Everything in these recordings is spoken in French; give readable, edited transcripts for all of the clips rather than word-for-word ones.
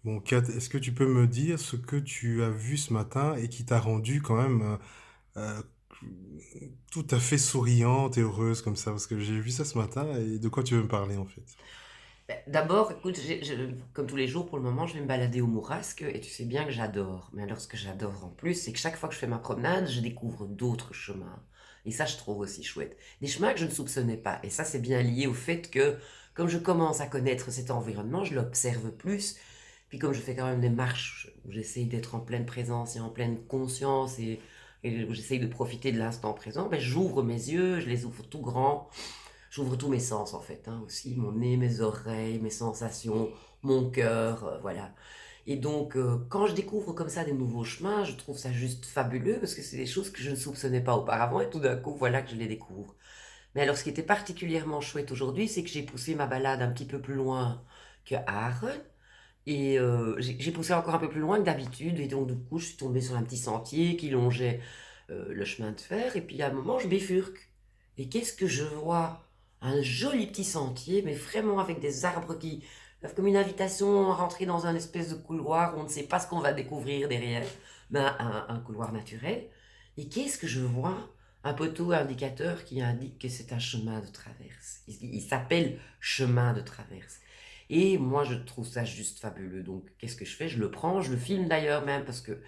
Bon, Kat, est-ce que tu peux me dire ce que tu as vu ce matin et qui t'a rendu quand même euh, tout à fait souriante et heureuse comme ça? Parce que j'ai vu ça ce matin et de quoi tu veux me parler en fait? D'abord, écoute, comme tous les jours pour le moment, je vais me balader au Mourasque et tu sais bien que j'adore. Mais alors, ce que j'adore en plus, c'est que chaque fois que je fais ma promenade, je découvre d'autres chemins. Et ça, je trouve aussi chouette. Des chemins que je ne soupçonnais pas. Et ça, c'est bien lié au fait que, comme je commence à connaître cet environnement, je l'observe plus. Puis comme je fais quand même des marches où j'essaye d'être en pleine présence et en pleine conscience et où j'essaye de profiter de l'instant présent, ben, j'ouvre mes yeux, je les ouvre tout grands. J'ouvre tous mes sens en fait, hein, aussi mon nez, mes oreilles, mes sensations, mon cœur, voilà. Et donc, quand je découvre comme ça des nouveaux chemins, je trouve ça juste fabuleux parce que c'est des choses que je ne soupçonnais pas auparavant et tout d'un coup, voilà que je les découvre. Mais alors, ce qui était particulièrement chouette aujourd'hui, c'est que j'ai poussé ma balade un petit peu plus loin que Aachen et j'ai poussé encore un peu plus loin que d'habitude et donc du coup, je suis tombée sur un petit sentier qui longeait le chemin de fer et puis à un moment, je bifurque. Et qu'est-ce que je vois? Un joli petit sentier, mais vraiment avec des arbres qui comme une invitation à rentrer dans un espèce de couloir où on ne sait pas ce qu'on va découvrir derrière, mais un couloir naturel. Et qu'est-ce que je vois? Un poteau indicateur qui indique que c'est un chemin de traverse. Il s'appelle chemin de traverse. Et moi, je trouve ça juste fabuleux. Donc, qu'est-ce que je fais? Je le prends, je le filme d'ailleurs même parce que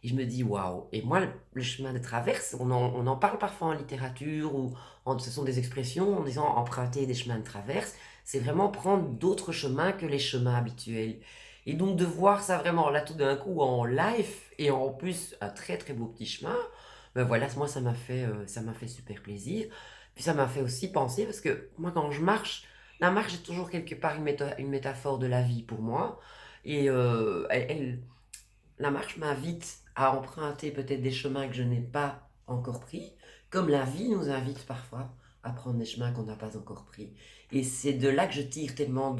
et je me dis waouh. Et moi, le chemin de traverse, on en parle parfois en littérature ou ce sont des expressions en disant emprunter des chemins de traverse. C'est vraiment prendre d'autres chemins que les chemins habituels. Et donc de voir ça vraiment là tout d'un coup en live et en plus un très très beau petit chemin, ben voilà, moi ça m'a fait super plaisir. Puis ça m'a fait aussi penser parce que moi quand je marche, la marche est toujours quelque part une métaphore de la vie pour moi. Et la marche m'invite à emprunter peut-être des chemins que je n'ai pas encore pris, comme la vie nous invite parfois à prendre des chemins qu'on n'a pas encore pris. Et c'est de là que je tire tellement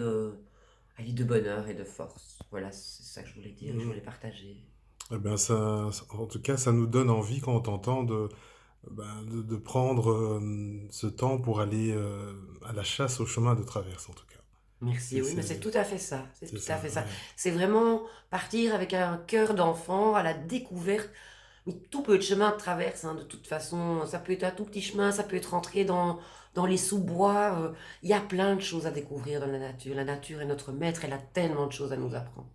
allez, de bonheur et de force. Voilà, c'est ça que je voulais dire, que je Hmm. voulais partager. Eh ben en tout cas, ça nous donne envie quand on t'entend de prendre ce temps pour aller à la chasse au chemin de traverse en tout cas. Merci, C'est, oui, mais c'est, c'est tout à fait ça. C'est c'est tout ça, à fait ça. ouais. C'est vraiment partir avec un cœur d'enfant à la découverte. Mais tout peut être chemin de traverse, hein, de toute façon. Ça peut être un tout petit chemin, ça peut être rentrer dans les sous-bois. Il y a plein de choses à découvrir dans la nature. La nature est notre maître, elle a tellement de choses à nous apprendre.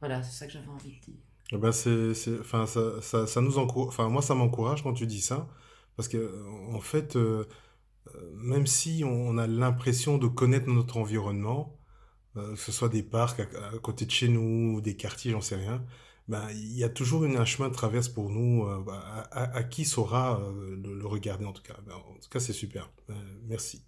Voilà, c'est ça que j'avais envie de dire. Eh ben enfin, ça nous encourage, enfin, moi, ça m'encourage quand tu dis ça, parce que, en fait, même si on a l'impression de connaître notre environnement, que ce soit des parcs à côté de chez nous, ou des quartiers, j'en sais rien, ben, il y a toujours un chemin de traverse pour nous, à qui saura le regarder en tout cas. Ben, en tout cas, c'est super. Merci.